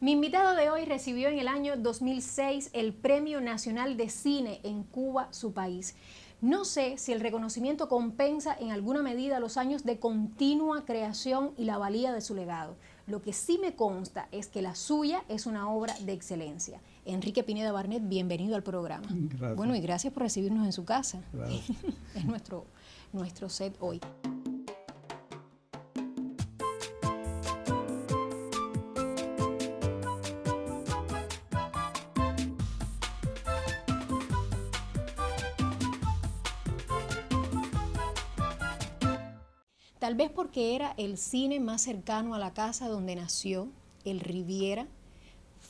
Mi invitado de hoy recibió en el año 2006 el Premio Nacional de Cine en Cuba, su país. No sé si el reconocimiento compensa en alguna medida los años de continua creación y la valía de su legado. Lo que sí me consta es que la suya es una obra de excelencia. Enrique Pineda Barnet, bienvenido al programa. Gracias. Bueno, y gracias por recibirnos en su casa. Gracias. Es nuestro set hoy. Tal vez porque era el cine más cercano a la casa donde nació, el Riviera,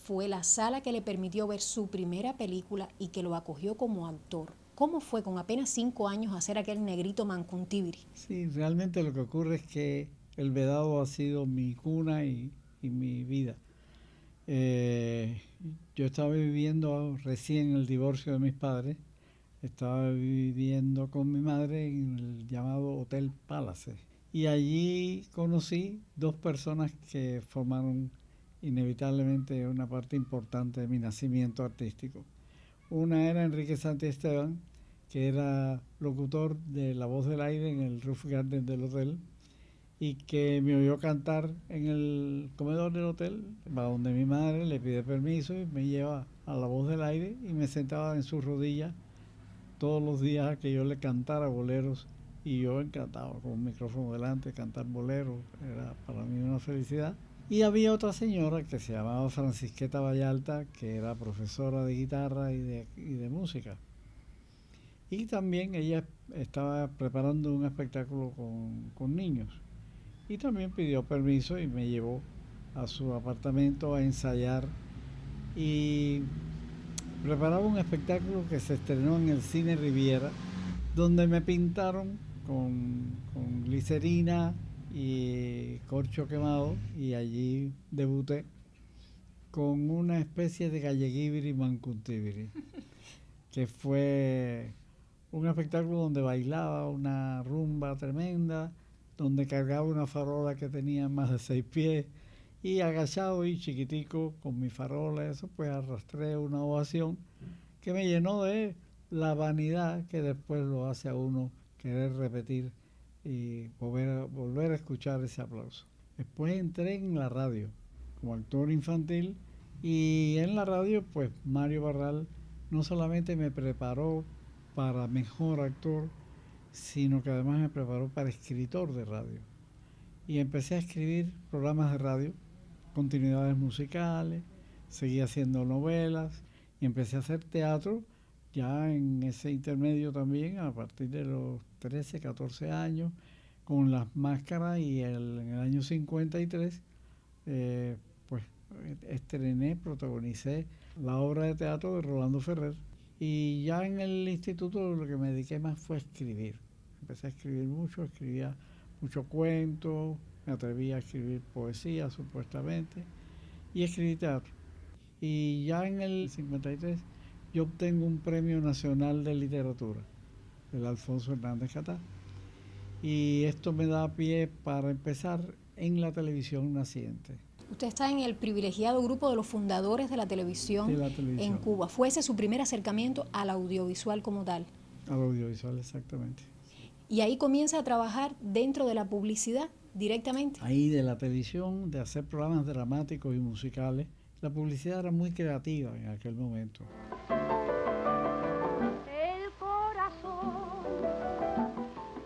fue la sala que le permitió ver su primera película y que lo acogió como actor. ¿Cómo fue con apenas 5 años hacer aquel negrito Mancuntibiri? Sí, realmente lo que ocurre es que el Vedado ha sido mi cuna y mi vida. Yo estaba viviendo recién el divorcio de mis padres, estaba viviendo con mi madre en el llamado Hotel Palace. Y allí conocí 2 personas que formaron inevitablemente una parte importante de mi nacimiento artístico. Una era Enrique Santiesteban, que era locutor de La Voz del Aire en el Roof Garden del hotel y que me oyó cantar en el comedor del hotel, va donde mi madre, le pide permiso y me lleva a La Voz del Aire y me sentaba en sus rodillas todos los días a que yo le cantara boleros y yo encantado con un micrófono delante, cantar boleros, era para mí una felicidad. Y había otra señora que se llamaba Francisqueta Vallalta, que era profesora de guitarra y de música. Y también ella estaba preparando un espectáculo con niños. Y también pidió permiso y me llevó a su apartamento a ensayar. Y preparaba un espectáculo que se estrenó en el Cine Riviera, donde me pintaron con glicerina y corcho quemado, y allí debuté con una especie de galleguibiri mancuntibiri, que fue un espectáculo donde bailaba una rumba tremenda, donde cargaba una farola que tenía más de 6 pies, y agachado y chiquitico con mi farola, eso pues arrastré una ovación que me llenó de la vanidad que después lo hace a uno querer repetir y volver a escuchar ese aplauso. Después entré en la radio como actor infantil y en la radio pues Mario Barral no solamente me preparó para mejor actor, sino que además me preparó para escritor de radio. Y empecé a escribir programas de radio, continuidades musicales, seguí haciendo novelas y empecé a hacer teatro ya en ese intermedio también, a partir de los 13, 14 años, con Las Máscaras, y en el año 53, pues protagonicé la obra de teatro de Rolando Ferrer, y ya en el instituto lo que me dediqué más fue a escribir. Empecé a escribir mucho, escribía muchos cuentos, me atreví a escribir poesía supuestamente, y escribí teatro. Y ya en el 53 yo obtengo un Premio Nacional de Literatura, del Alfonso Hernández Catá. Y esto me da pie para empezar en la televisión naciente. Usted está en el privilegiado grupo de los fundadores de la televisión en Cuba. ¿Fue ese su primer acercamiento al audiovisual como tal? Al audiovisual, exactamente. Y ahí comienza a trabajar dentro de la publicidad directamente. Ahí de la televisión, de hacer programas dramáticos y musicales. La publicidad era muy creativa en aquel momento. El corazón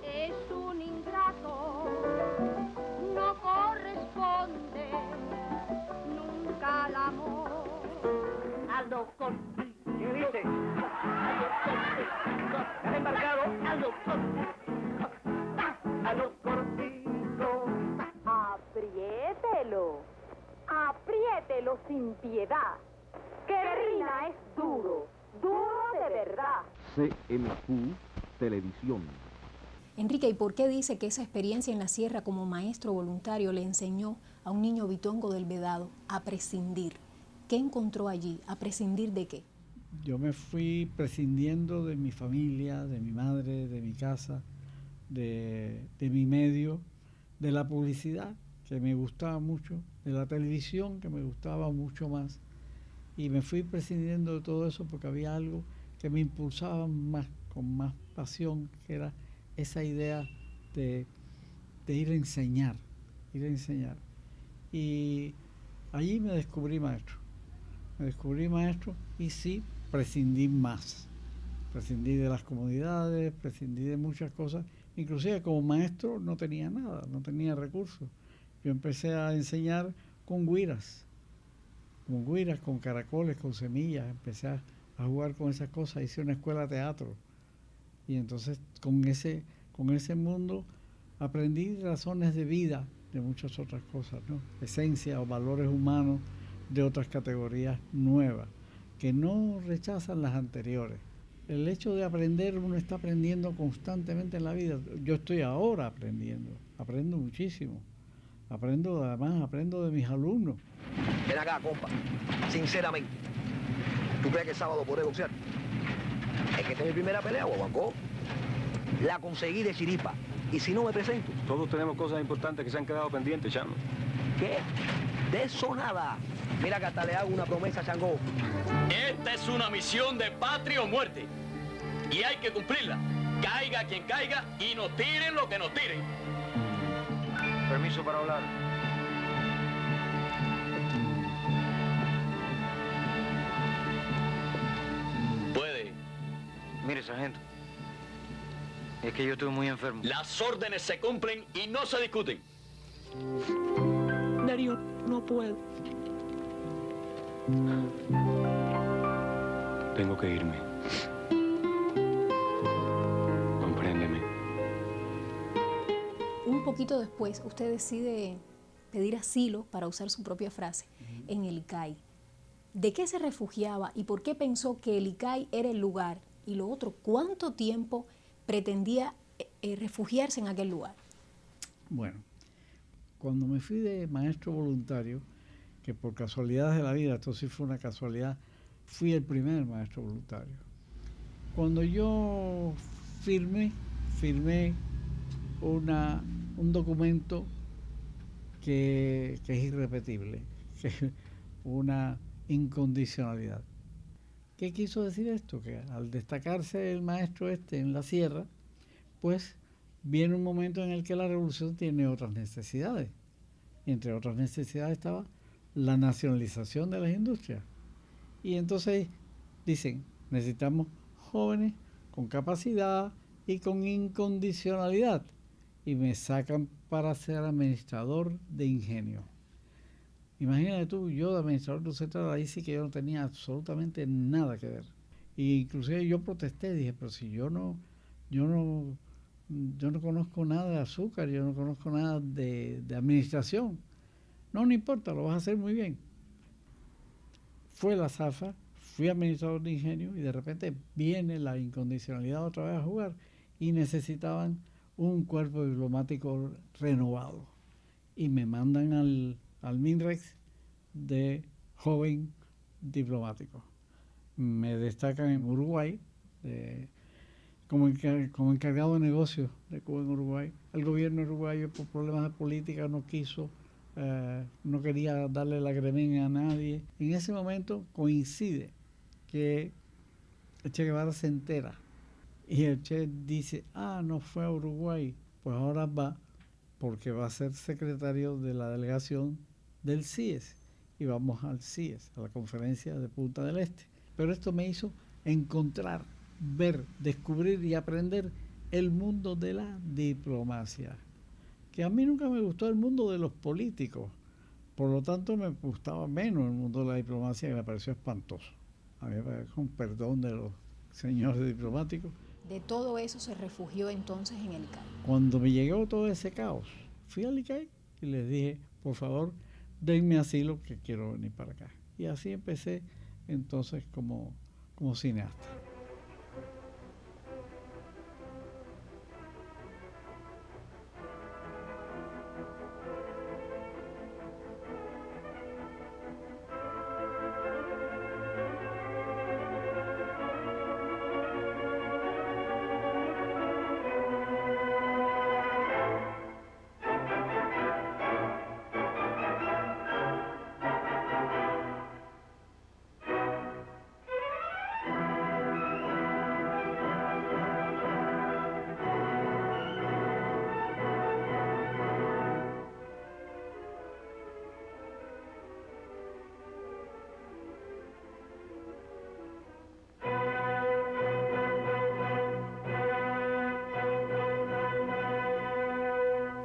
es un ingrato, no corresponde nunca al amor. Aldo Conti. ¿Qué dice? Aldo Conti. ¿Está embarcado? Aldo Conti. Aldo Cortico. Apriételo sin piedad, que Rina es duro, duro de verdad. CMQ Televisión. Enrique, ¿y por qué dice que esa experiencia en la sierra como maestro voluntario le enseñó a un niño bitongo del Vedado a prescindir? ¿Qué encontró allí? ¿A prescindir de qué? Yo me fui prescindiendo de mi familia, de mi madre, de mi casa, de mi medio, de la publicidad, que me gustaba mucho, de la televisión, que me gustaba mucho más, y me fui prescindiendo de todo eso porque había algo que me impulsaba más, con más pasión, que era esa idea de ir a enseñar, Y allí me descubrí maestro y sí prescindí más. Prescindí de las comodidades, prescindí de muchas cosas. Inclusive como maestro no tenía nada, no tenía recursos. Yo empecé a enseñar con guiras, con caracoles, con semillas. Empecé a jugar con esas cosas. Hice una escuela de teatro. Y entonces con ese mundo aprendí razones de vida de muchas otras cosas, ¿no? Esencia o valores humanos de otras categorías nuevas, que no rechazan las anteriores. El hecho de aprender, uno está aprendiendo constantemente en la vida. Yo estoy ahora aprendo muchísimo. Aprendo de mis alumnos. Ven acá, compa, sinceramente, ¿tú crees que el sábado podré boxear? Es que esta es mi primera pelea, guaguancó. La conseguí de chiripa. Y si no me presento. Todos tenemos cosas importantes que se han quedado pendientes, Chamo. ¿Qué? De eso nada. Mira que hasta le hago una promesa a Changó. Esta es una misión de patria o muerte. Y hay que cumplirla. Caiga quien caiga y nos tiren lo que nos tiren. Permiso para hablar. Puede. Mire, sargento. Es que yo estoy muy enfermo. Las órdenes se cumplen y no se discuten. Darío, no puedo. Tengo que irme. Compréndeme. Un poquito después, usted decide pedir asilo, para usar su propia frase, en el ICAI. ¿De qué se refugiaba y por qué pensó que el ICAI era el lugar? Y lo otro, ¿cuánto tiempo pretendía refugiarse en aquel lugar? Bueno, cuando me fui de maestro voluntario, que por casualidades de la vida, esto sí fue una casualidad, fui el primer maestro voluntario. Cuando yo firmé un documento que es irrepetible, que es una incondicionalidad. ¿Qué quiso decir esto? Que al destacarse el maestro en la sierra, pues viene un momento en el que la revolución tiene otras necesidades. Y entre otras necesidades estaba la nacionalización de las industrias. Y entonces dicen, necesitamos jóvenes con capacidad y con incondicionalidad. Y me sacan para ser administrador de ingenio. Imagínate tú, yo de administrador de un central, ahí sí que yo no tenía absolutamente nada que ver. Y inclusive yo protesté, dije, pero si yo no conozco nada de azúcar, yo no conozco nada de administración. No importa, lo vas a hacer muy bien. Fue la zafa, fui administrador de ingenio y de repente viene la incondicionalidad otra vez a jugar y necesitaban un cuerpo diplomático renovado. Y me mandan al MINREX de joven diplomático. Me destacan en Uruguay como encargado de negocios de Cuba en Uruguay. El gobierno uruguayo, por problemas de política, no quiso, no quería darle la gremenia a nadie. En ese momento coincide que el Che Guevara se entera y el Che dice, no fue a Uruguay, pues ahora va, porque va a ser secretario de la delegación del CIES, y vamos al CIES, a la conferencia de Punta del Este. Pero esto me hizo encontrar, ver, descubrir y aprender el mundo de la diplomacia, que a mí nunca me gustó el mundo de los políticos, por lo tanto me gustaba menos el mundo de la diplomacia, que me pareció espantoso. A mí me pareció un perdón de los señores diplomáticos. De todo eso se refugió entonces en el ICAI. Cuando me llegó todo ese caos, fui al ICAI y les dije, por favor, denme asilo que quiero venir para acá. Y así empecé entonces como cineasta.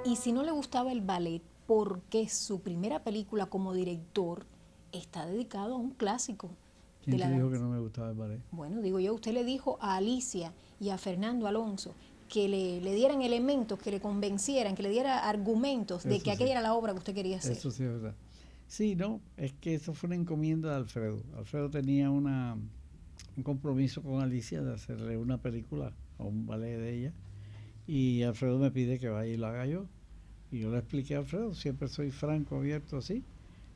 Y si no le gustaba el ballet, porque su primera película como director está dedicado a un clásico ¿Quién de la te dijo danza? que no me gustaba el ballet? Bueno, digo yo, usted le dijo a Alicia y a Fernando Alonso que le dieran elementos, que le convencieran, que le diera argumentos de Eso que sí. aquella era la obra que usted quería hacer. Eso sí es verdad. Sí, no, es que eso fue una encomienda de Alfredo. Alfredo tenía un compromiso con Alicia de hacerle una película o un ballet de ella, y Alfredo me pide que vaya y lo haga yo. Y yo le expliqué a Alfredo, siempre soy franco, abierto, así.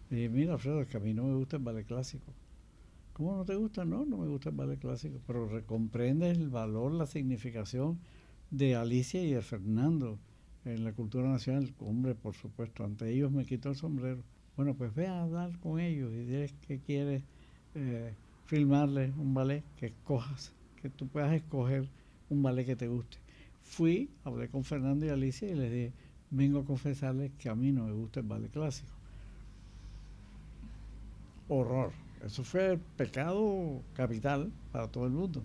Le dije, mira, Alfredo, es que a mí no me gusta el ballet clásico. ¿Cómo no te gusta? No, no me gusta el ballet clásico, pero comprendes el valor, la significación de Alicia y de Fernando en la cultura nacional. Hombre, por supuesto, ante ellos me quito el sombrero. Bueno, pues ve a hablar con ellos y diles que quieres filmarles un ballet, que escojas, que tú puedas escoger un ballet que te guste. Fui, hablé con Fernando y Alicia y les dije, vengo a confesarles que a mí no me gusta el ballet clásico. Horror. Eso fue el pecado capital para todo el mundo.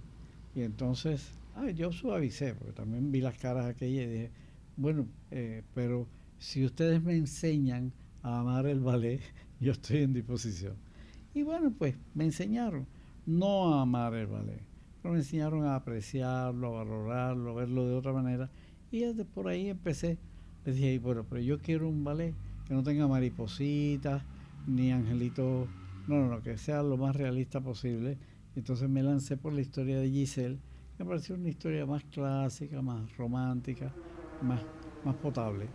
Y entonces, yo suavicé, porque también vi las caras aquellas y dije, bueno, pero si ustedes me enseñan a amar el ballet, yo estoy en disposición. Y bueno, pues me enseñaron, no a amar el ballet, pero me enseñaron a apreciarlo, a valorarlo, a verlo de otra manera. Y desde por ahí empecé. Les dije, bueno, pero yo quiero un ballet que no tenga maripositas, ni angelitos, no, que sea lo más realista posible. Entonces me lancé por la historia de Giselle, que me pareció una historia más clásica, más romántica, más potable.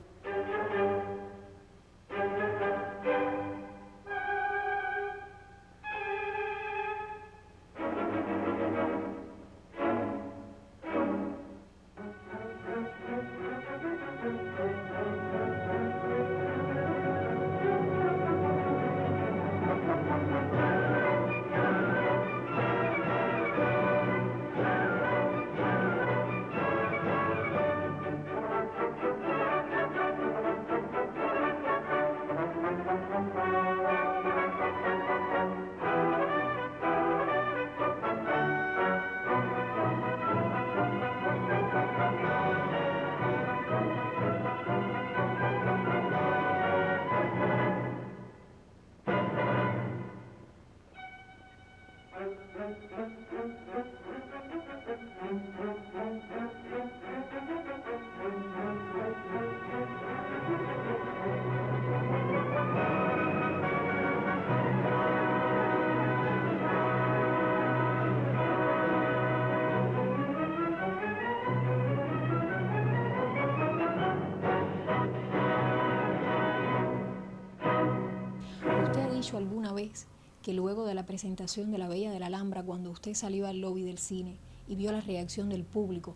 ¿Usted ha dicho alguna vez que luego de la presentación de La Bella de la Alhambra, cuando usted salió al lobby del cine y vio la reacción del público,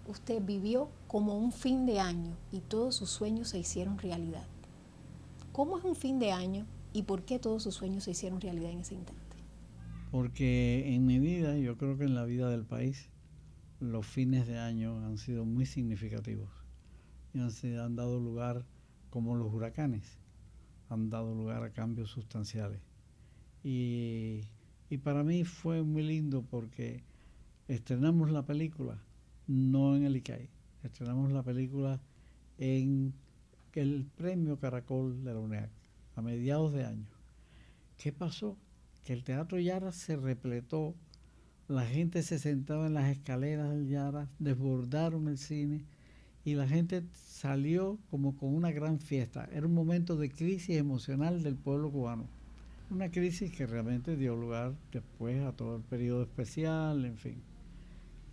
usted vivió como un fin de año y todos sus sueños se hicieron realidad? ¿Cómo es un fin de año y por qué todos sus sueños se hicieron realidad en ese instante? Porque en mi vida, yo creo que en la vida del país, los fines de año han sido muy significativos y han dado lugar, como los huracanes, han dado lugar a cambios sustanciales. Y para mí fue muy lindo porque estrenamos la película no en el ICAI, estrenamos la película en el Premio Caracol de la UNEAC a mediados de año. ¿Qué pasó? Que el Teatro Yara se repletó, la gente se sentaba en las escaleras del Yara, desbordaron el cine y la gente salió como con una gran fiesta. Era un momento de crisis emocional del pueblo cubano. Una crisis que realmente dio lugar después a todo el periodo especial, en fin.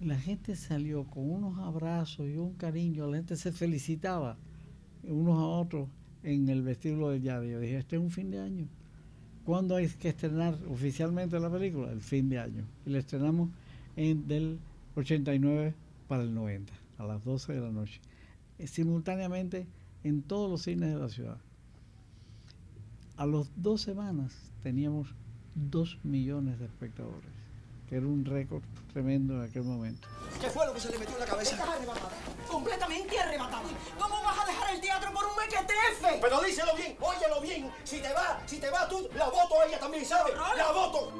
Y la gente salió con unos abrazos y un cariño, la gente se felicitaba unos a otros en el vestíbulo del Yara. Yo dije, este es un fin de año. ¿Cuándo hay que estrenar oficialmente la película? El fin de año. Y la estrenamos del 89 para el 90, a las 12 de la noche. Simultáneamente en todos los cines de la ciudad. A las 2 semanas teníamos 2 millones de espectadores, que era un récord tremendo en aquel momento. ¿Qué fue lo que se le metió en la cabeza? Estás arrebatada, completamente arrebatada. ¿Cómo vas a dejar el teatro por un mequetrefe? Pero díselo bien, óyelo bien. Si te va tú, la voto a ella también, ¿sabes? ¡La voto!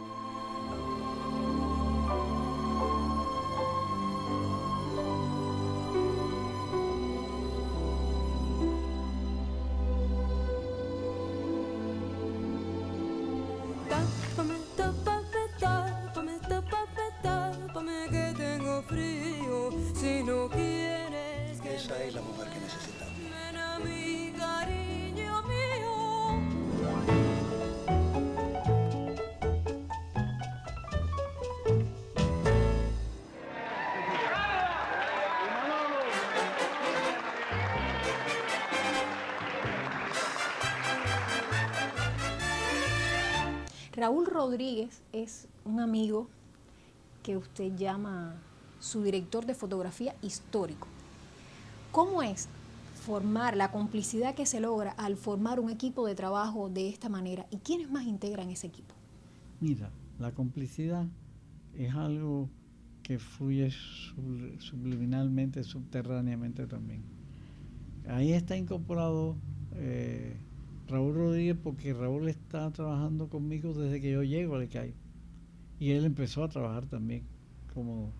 tápame, tápame, tápame, tápame, tápame que tengo frío. Si no quieres que Esa es la mujer que necesitamos. ven a mi cariño mío. Raúl Rodríguez es un amigo que usted llama su director de fotografía histórico. ¿Cómo es formar la complicidad que se logra al formar un equipo de trabajo de esta manera? ¿Y quiénes más integran ese equipo? Mira, la complicidad es algo que fluye subliminalmente, subterráneamente también. Ahí está incorporado Raúl Rodríguez, porque Raúl está trabajando conmigo desde que yo llego al ECAI. Y él empezó a trabajar también como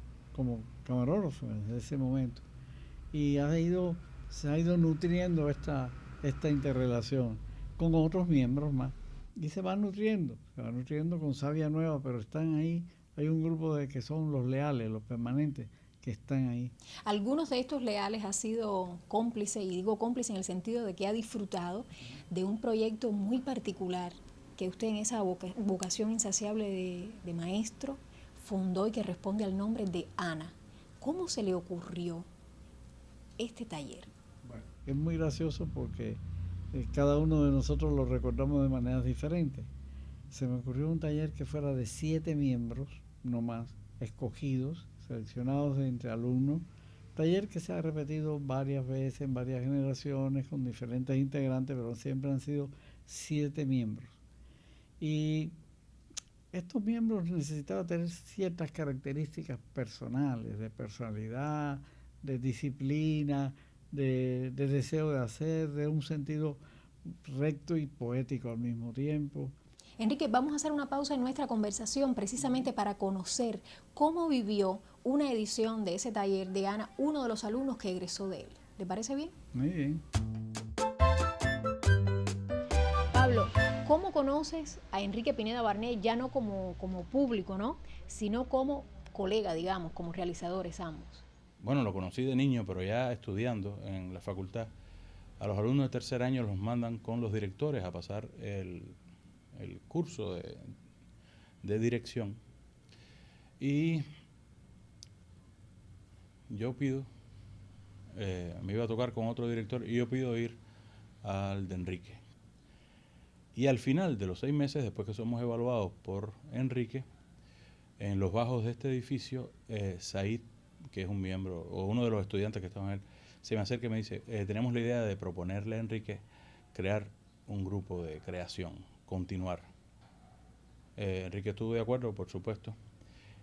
camarógrafo desde ese momento. Y se ha ido nutriendo esta interrelación con otros miembros más. Y se va nutriendo con savia nueva, pero están ahí. Hay un grupo que son los leales, los permanentes, que están ahí. Algunos de estos leales ha sido cómplice, y digo cómplice en el sentido de que ha disfrutado de un proyecto muy particular que usted en esa vocación insaciable de maestro fundó y que responde al nombre de Ana. ¿Cómo se le ocurrió este taller? Bueno, es muy gracioso porque cada uno de nosotros lo recordamos de maneras diferentes. Se me ocurrió un taller que fuera de 7 miembros, no más, escogidos, seleccionados de entre alumnos, taller que se ha repetido varias veces en varias generaciones con diferentes integrantes, pero siempre han sido 7 miembros. Y estos miembros necesitaban tener ciertas características personales, de personalidad, de disciplina, de deseo de hacer, de un sentido recto y poético al mismo tiempo. Enrique, vamos a hacer una pausa en nuestra conversación precisamente para conocer cómo vivió una edición de ese taller de Ana, uno de los alumnos que egresó de él. ¿Le parece bien? Muy bien. Pablo, ¿cómo conoces a Enrique Pineda Barnet ya no como público, ¿no?, sino como colega, digamos, como realizadores ambos? Bueno, lo conocí de niño, pero ya estudiando en la facultad. A los alumnos de tercer año los mandan con los directores a pasar el curso de dirección. Y yo pido, me iba a tocar con otro director, y yo pido ir al de Enrique. Y al final de los 6 meses, después que somos evaluados por Enrique, en los bajos de este edificio, Said, que es un miembro, o uno de los estudiantes que estaban en él, se me acerca y me dice, tenemos la idea de proponerle a Enrique crear un grupo de creación, continuar. Enrique estuvo de acuerdo, por supuesto,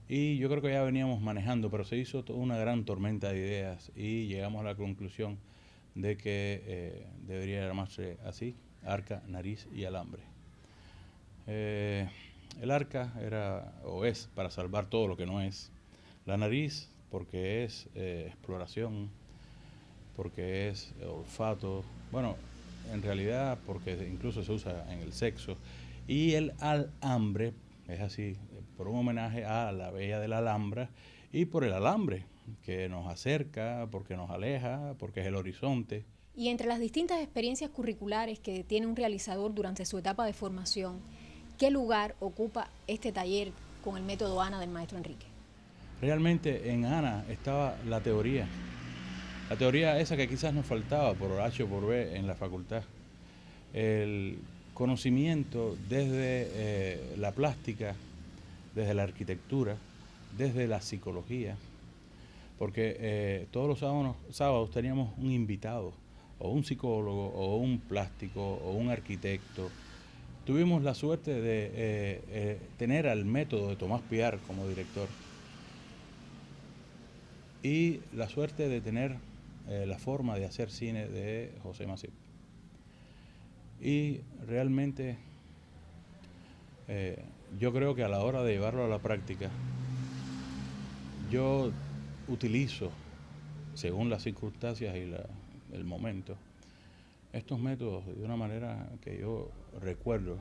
y yo creo que ya veníamos manejando, pero se hizo toda una gran tormenta de ideas y llegamos a la conclusión de que debería llamarse así, Arca, Nariz y Alambre. El arca era o es para salvar todo lo que no es. La nariz porque es exploración, porque es olfato, bueno, en realidad porque incluso se usa en el sexo. Y el alambre es así, por un homenaje a la bella de la Alhambra y por el alambre, que nos acerca, porque nos aleja, porque es el horizonte. Y entre las distintas experiencias curriculares que tiene un realizador durante su etapa de formación, ¿qué lugar ocupa este taller con el método Ana del maestro Enrique? Realmente en Ana estaba la teoría esa que quizás nos faltaba por H o por B en la facultad. El conocimiento desde la plástica, desde la arquitectura, desde la psicología, porque todos los sábados teníamos un invitado, o un psicólogo, o un plástico, o un arquitecto. Tuvimos la suerte de tener al método de Tomás Piar como director y la suerte de tener la forma de hacer cine de José Masip. Y realmente yo creo que a la hora de llevarlo a la práctica, yo utilizo, según las circunstancias y el momento, estos métodos de una manera que yo recuerdo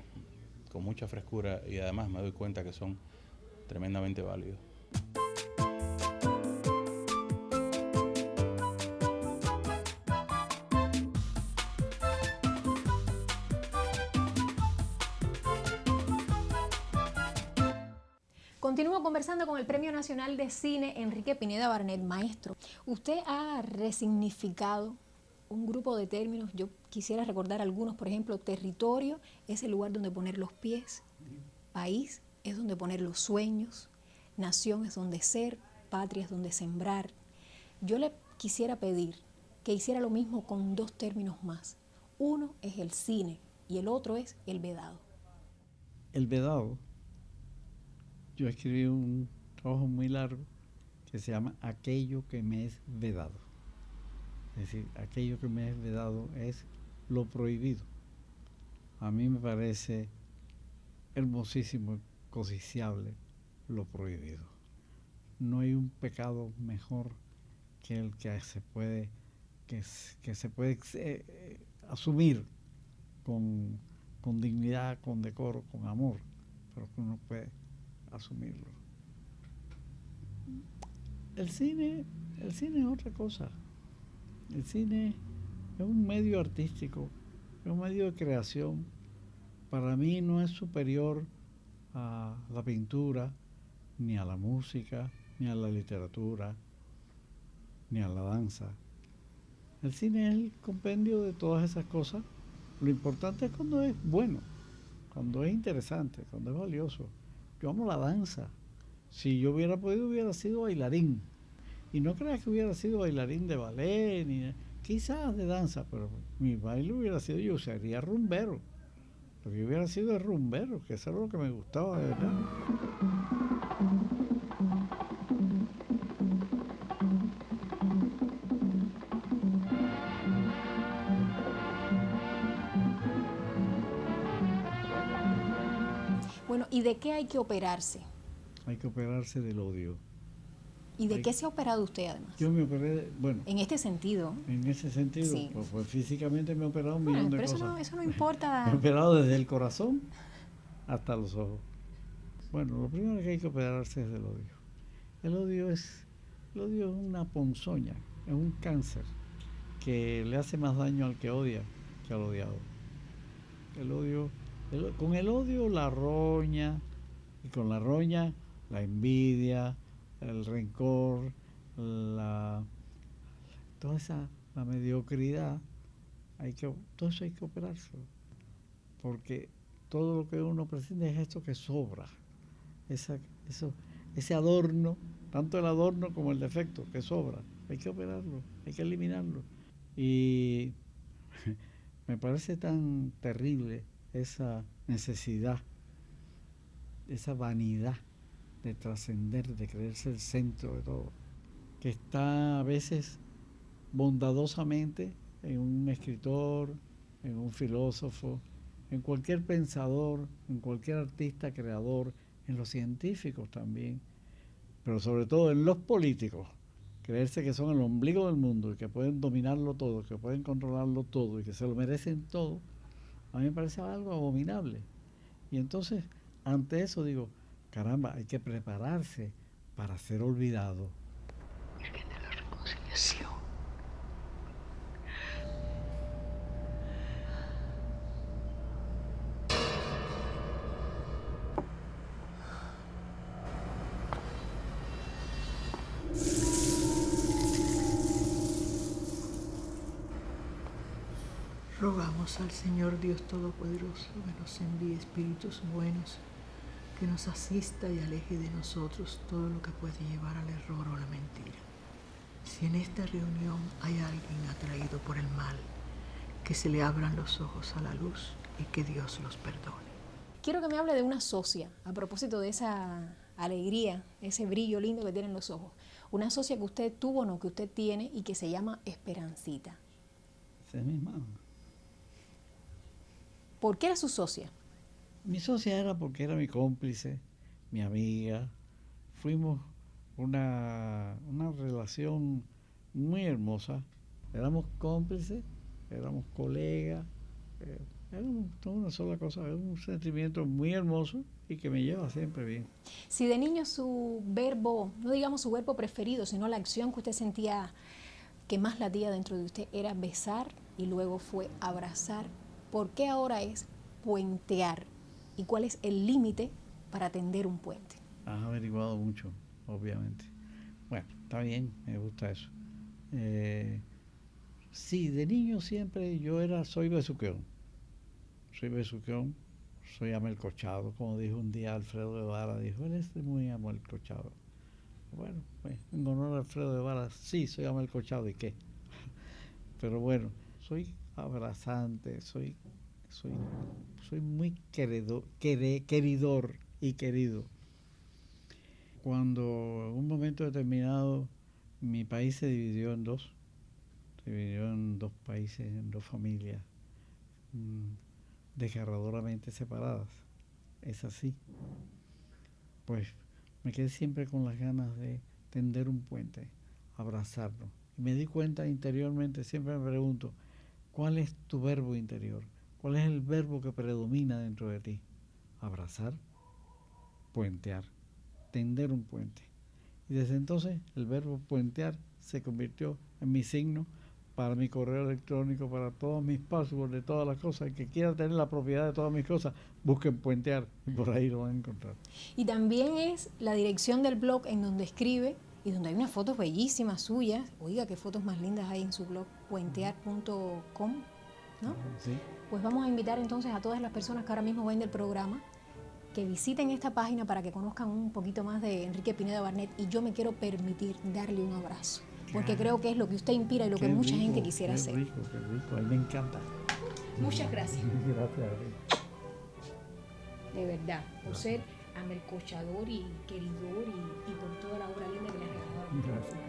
con mucha frescura y además me doy cuenta que son tremendamente válidos. Continúo conversando con el Premio Nacional de Cine Enrique Pineda Barnett. Maestro, usted ha resignificado un grupo de términos. Yo quisiera recordar algunos, por ejemplo, territorio es el lugar donde poner los pies, país es donde poner los sueños, nación es donde ser, patria es donde sembrar. Yo le quisiera pedir que hiciera lo mismo con dos términos más. Uno es el cine y el otro es el vedado. El vedado, yo escribí un trabajo muy largo que se llama Aquello que me es vedado. Es decir, aquello que me es vedado es lo prohibido. A mí me parece hermosísimo, codiciable lo prohibido. No hay un pecado mejor que el que se puede asumir con dignidad, con decoro, con amor, pero que uno puede asumirlo. El cine es otra cosa. El cine es un medio artístico, es un medio de creación. Para mí no es superior a la pintura, ni a la música, ni a la literatura, ni a la danza. El cine es el compendio de todas esas cosas. Lo importante es cuando es bueno, cuando es interesante, cuando es valioso. Yo amo la danza. Si yo hubiera podido, hubiera sido bailarín. Y no creas que hubiera sido bailarín de ballet, ni quizás de danza, pero mi baile hubiera sido, yo sería rumbero. Lo que hubiera sido es rumbero, que eso era lo que me gustaba de verdad. Bueno, ¿y de qué hay que operarse? Hay que operarse del odio. ¿Y de qué se ha operado usted además? Yo me operé, bueno. En este sentido. En ese sentido, sí. Pues físicamente me he operado un millón de cosas. Pero eso no importa. Me he operado desde el corazón hasta los ojos. Bueno, lo primero que hay que operarse es del odio. El odio es una ponzoña, es un cáncer que le hace más daño al que odia que al odiado. Con el odio la roña, y con la roña la envidia, el rencor, la mediocridad, todo eso hay que operarse, porque todo lo que uno presenta es esto que sobra, ese adorno, tanto el adorno como el defecto que sobra, hay que operarlo, hay que eliminarlo. Y me parece tan terrible esa necesidad, esa vanidad de trascender, de creerse el centro de todo, que está a veces bondadosamente en un escritor, en un filósofo, en cualquier pensador, en cualquier artista creador, en los científicos también, pero sobre todo en los políticos, creerse que son el ombligo del mundo y que pueden dominarlo todo, que pueden controlarlo todo y que se lo merecen todo, a mí me parece algo abominable. Y entonces, ante eso digo, caramba, hay que prepararse para ser olvidado. Virgen de la Reconciliación. Rogamos al Señor Dios Todopoderoso que nos envíe espíritus buenos, que nos asista y aleje de nosotros todo lo que puede llevar al error o la mentira. Si en esta reunión hay alguien atraído por el mal, que se le abran los ojos a la luz y que Dios los perdone. Quiero que me hable de una socia, a propósito de esa alegría, ese brillo lindo que tienen los ojos. Una socia que usted tuvo, no, que usted tiene y que se llama Esperancita. Esa es mi mamá. ¿Por qué era su socia? Mi socia era porque era mi cómplice, mi amiga. Fuimos una relación muy hermosa. Éramos cómplices, éramos colegas, una sola cosa, es un sentimiento muy hermoso y que me lleva siempre bien. Si de niño su verbo, no digamos su verbo preferido, sino la acción que usted sentía que más latía dentro de usted era besar y luego fue abrazar, ¿por qué ahora es puentear? ¿Y cuál es el límite para tender un puente? Has averiguado mucho, obviamente. Bueno, está bien, me gusta eso. Sí, de niño siempre soy besuqueón. Soy besuqueón, soy amelcochado, como dijo un día Alfredo Guevara, dijo, eres muy amelcochado. Bueno, pues, en honor a Alfredo Guevara, sí, soy amelcochado, ¿y qué? Pero bueno, soy abrazante, soy muy queridor y querido. Cuando en un momento determinado mi país se dividió en dos países, en dos familias desgarradoramente separadas, es así, pues me quedé siempre con las ganas de tender un puente, abrazarlo. Y me di cuenta interiormente, siempre me pregunto, ¿cuál es tu verbo interior? ¿Cuál es el verbo que predomina dentro de ti? Abrazar, puentear, tender un puente. Y desde entonces el verbo puentear se convirtió en mi signo para mi correo electrónico, para todos mis passwords, de todas las cosas. El que quiera tener la propiedad de todas mis cosas, busquen puentear y por ahí lo van a encontrar. Y también es la dirección del blog en donde escribe y donde hay unas fotos bellísimas suyas. Oiga, qué fotos más lindas hay en su blog, puentear.com, ¿no? Sí. Pues vamos a invitar entonces a todas las personas que ahora mismo ven del programa que visiten esta página para que conozcan un poquito más de Enrique Pineda Barnett, y yo me quiero permitir darle un abrazo, porque creo que es lo que usted inspira y lo que mucha gente quisiera hacer. Qué rico, a mí me encanta. Muchas gracias. Gracias a ti. De verdad, por ser amelcochador y queridor y por toda la obra linda que le ha regalado. Gracias.